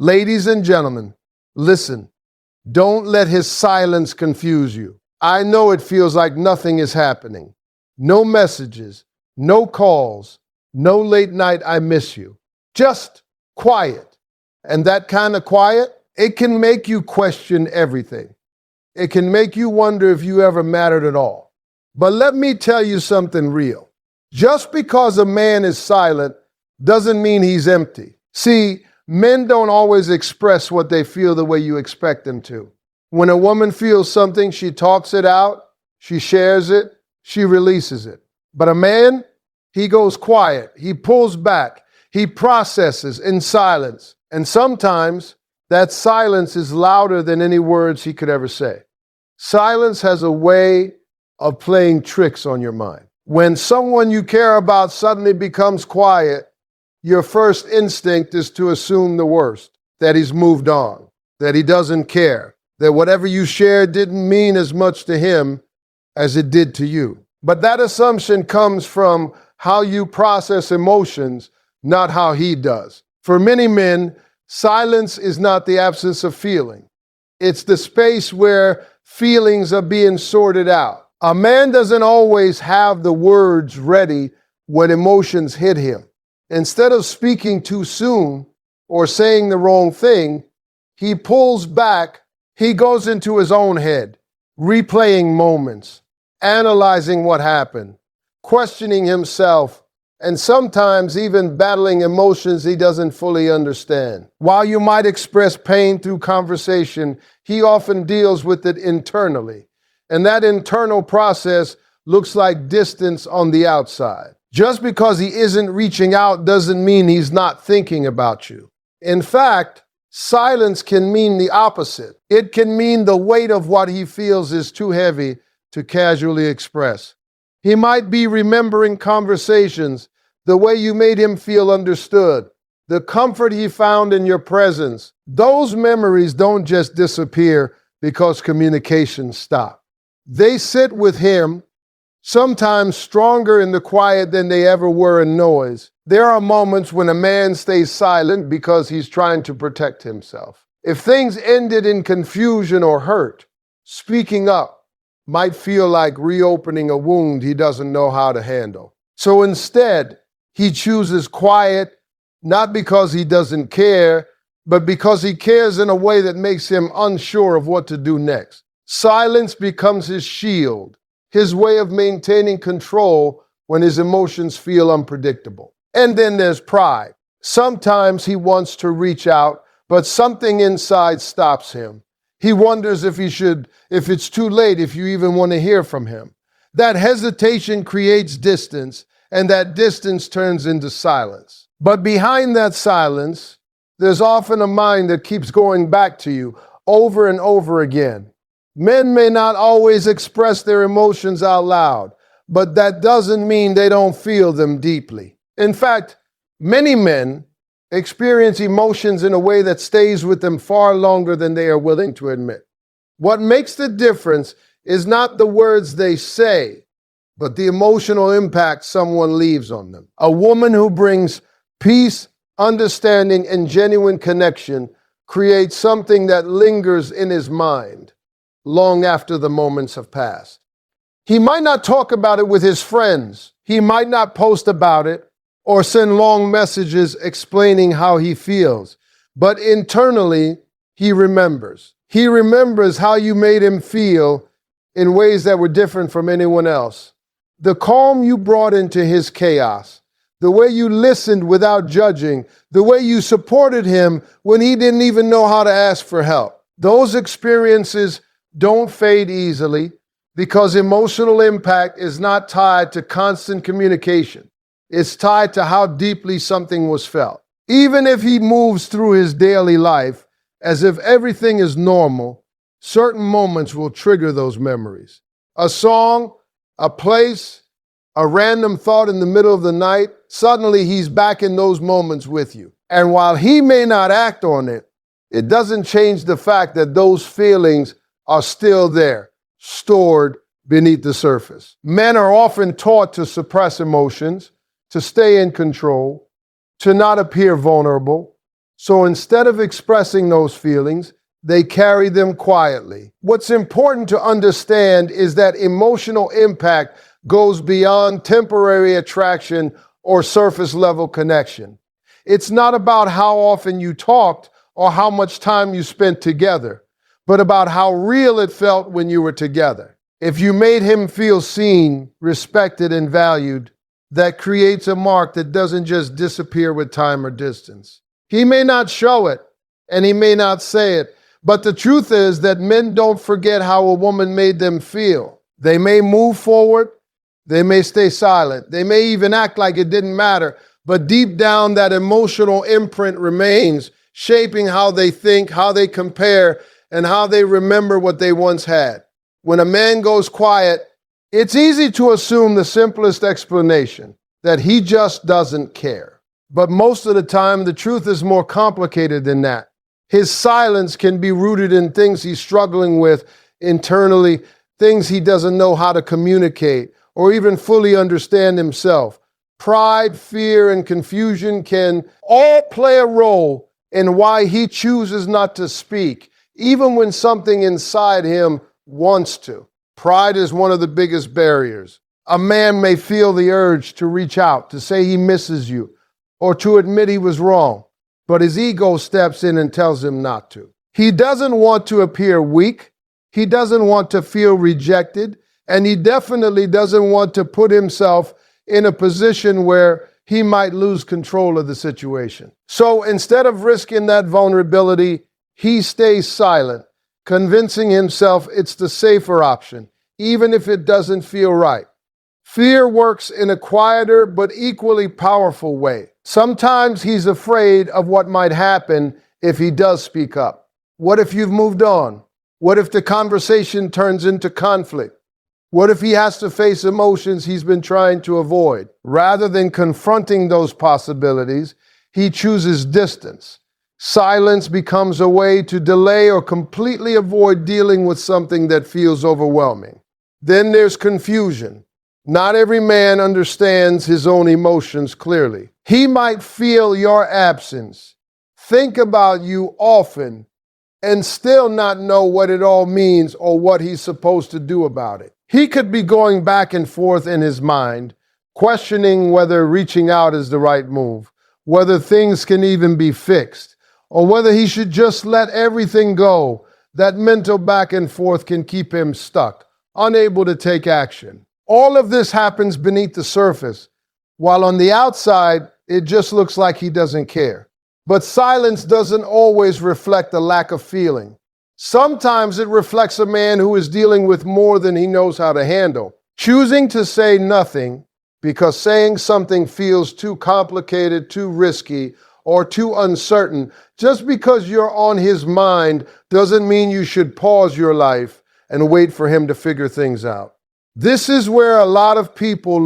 Ladies and gentlemen, listen. Don't let his silence confuse you. I know it feels like nothing is happening. No messages, no calls, no late night I miss you. Just quiet. And that kind of quiet, it can make you question everything. It can make you wonder if you ever mattered at all. But let me tell you something real. Just because a man is silent doesn't mean he's empty. See, men don't always express what they feel the way you expect them to. When a woman feels something, she talks it out, she shares it, she releases it. But a man, he goes quiet, he pulls back, he processes in silence. And sometimes that silence is louder than any words he could ever say. Silence has a way of playing tricks on your mind. When someone you care about suddenly becomes quiet, your first instinct is to assume the worst, that he's moved on, that he doesn't care, that whatever you shared didn't mean as much to him as it did to you. But that assumption comes from how you process emotions, not how he does. For many men, silence is not the absence of feeling. It's the space where feelings are being sorted out. A man doesn't always have the words ready when emotions hit him. Instead of speaking too soon or saying the wrong thing, he pulls back, he goes into his own head, replaying moments, analyzing what happened, questioning himself, and sometimes even battling emotions he doesn't fully understand. While you might express pain through conversation, he often deals with it internally. And that internal process looks like distance on the outside. Just because he isn't reaching out doesn't mean he's not thinking about you. In fact, silence can mean the opposite. It can mean the weight of what he feels is too heavy to casually express. He might be remembering conversations, the way you made him feel understood, the comfort he found in your presence. Those memories don't just disappear because communication stopped. They sit with him, sometimes stronger in the quiet than they ever were in noise. There are moments when a man stays silent because he's trying to protect himself. If things ended in confusion or hurt, speaking up might feel like reopening a wound he doesn't know how to handle. So instead, he chooses quiet, not because he doesn't care, but because he cares in a way that makes him unsure of what to do next. Silence becomes his shield, his way of maintaining control when his emotions feel unpredictable. And then there's pride. Sometimes he wants to reach out, but something inside stops him. He wonders if it's too late, if you even want to hear from him. That hesitation creates distance, and that distance turns into silence. But behind that silence, there's often a mind that keeps going back to you over and over again. Men may not always express their emotions out loud, but that doesn't mean they don't feel them deeply. In fact, many men experience emotions in a way that stays with them far longer than they are willing to admit. What makes the difference is not the words they say, but the emotional impact someone leaves on them. A woman who brings peace, understanding, and genuine connection creates something that lingers in his mind long after the moments have passed. He might not talk about it with his friends. He might not post about it or send long messages explaining how he feels. But internally, he remembers. He remembers how you made him feel in ways that were different from anyone else. The calm you brought into his chaos, the way you listened without judging, the way you supported him when he didn't even know how to ask for help. Those experiences don't fade easily because emotional impact is not tied to constant communication. It's tied to how deeply something was felt. Even if he moves through his daily life as if everything is normal, certain moments will trigger those memories. A song, a place, a random thought in the middle of the night, suddenly he's back in those moments with you. And while he may not act on it, it doesn't change the fact that those feelings are still there, stored beneath the surface. Men are often taught to suppress emotions, to stay in control, to not appear vulnerable, So instead of expressing those feelings, they carry them quietly. What's important to understand is that emotional impact goes beyond temporary attraction or surface level connection. It's not about how often you talked or how much time you spent together, but about how real it felt when you were together. If you made him feel seen, respected, and valued, that creates a mark that doesn't just disappear with time or distance. He may not show it, and he may not say it, but the truth is that men don't forget how a woman made them feel. They may move forward, they may stay silent, they may even act like it didn't matter, but deep down that emotional imprint remains, shaping how they think, how they compare, and how they remember what they once had. When a man goes quiet, it's easy to assume the simplest explanation, that he just doesn't care. But most of the time, the truth is more complicated than that. His silence can be rooted in things he's struggling with internally, things he doesn't know how to communicate or even fully understand himself. Pride, fear, and confusion can all play a role in why he chooses not to speak, even when something inside him wants to. Pride is one of the biggest barriers. A man may feel the urge to reach out, to say he misses you, or to admit he was wrong, but his ego steps in and tells him not to. He doesn't want to appear weak, he doesn't want to feel rejected, and he definitely doesn't want to put himself in a position where he might lose control of the situation. So instead of risking that vulnerability, he stays silent, convincing himself it's the safer option, even if it doesn't feel right. Fear works in a quieter but equally powerful way. Sometimes he's afraid of what might happen if he does speak up. What if you've moved on? What if the conversation turns into conflict? What if he has to face emotions he's been trying to avoid? Rather than confronting those possibilities, he chooses distance. Silence becomes a way to delay or completely avoid dealing with something that feels overwhelming. Then there's confusion. Not every man understands his own emotions clearly. He might feel your absence, think about you often, and still not know what it all means or what he's supposed to do about it. He could be going back and forth in his mind, questioning whether reaching out is the right move, whether things can even be fixed, or whether he should just let everything go. That mental back and forth can keep him stuck, unable to take action. All of this happens beneath the surface, while on the outside, it just looks like he doesn't care. But silence doesn't always reflect a lack of feeling. Sometimes it reflects a man who is dealing with more than he knows how to handle. Choosing to say nothing because saying something feels too complicated, too risky, or too uncertain, just because you're on his mind doesn't mean you should pause your life and wait for him to figure things out. This is where a lot of people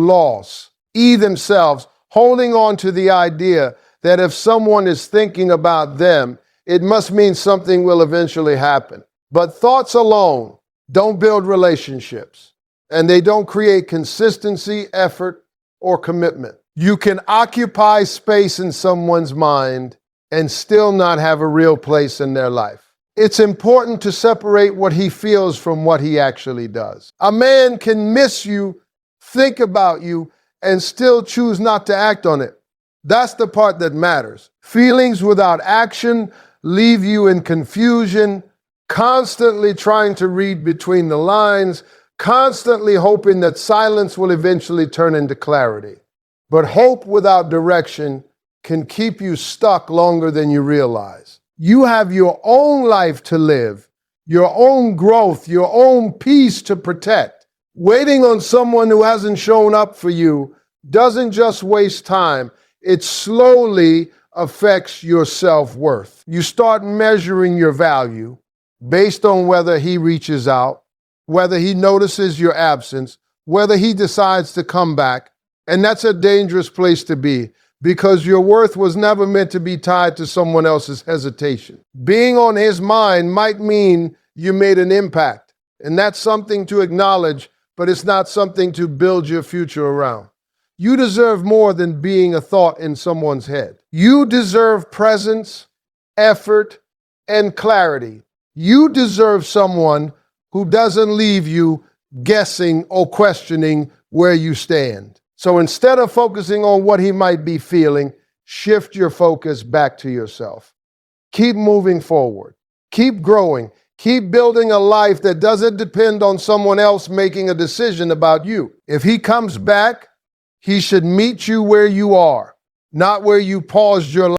themselves, holding on to the idea that if someone is thinking about them, it must mean something will eventually happen. But thoughts alone don't build relationships, and they don't create consistency, effort, or commitment. You can occupy space in someone's mind and still not have a real place in their life. It's important to separate what he feels from what he actually does. A man can miss you, think about you, and still choose not to act on it. That's the part that matters. Feelings without action leave you in confusion, constantly trying to read between the lines, constantly hoping that silence will eventually turn into clarity. But hope without direction can keep you stuck longer than you realize. You have your own life to live, your own growth, your own peace to protect. Waiting on someone who hasn't shown up for you doesn't just waste time, it slowly affects your self-worth. You start measuring your value based on whether he reaches out, whether he notices your absence, whether he decides to come back. And that's a dangerous place to be, because your worth was never meant to be tied to someone else's hesitation. Being on his mind might mean you made an impact, and that's something to acknowledge, but it's not something to build your future around. You deserve more than being a thought in someone's head. You deserve presence, effort, and clarity. You deserve someone who doesn't leave you guessing or questioning where you stand. So instead of focusing on what he might be feeling, shift your focus back to yourself. Keep moving forward. Keep growing. Keep building a life that doesn't depend on someone else making a decision about you. If he comes back, he should meet you where you are, not where you paused your life.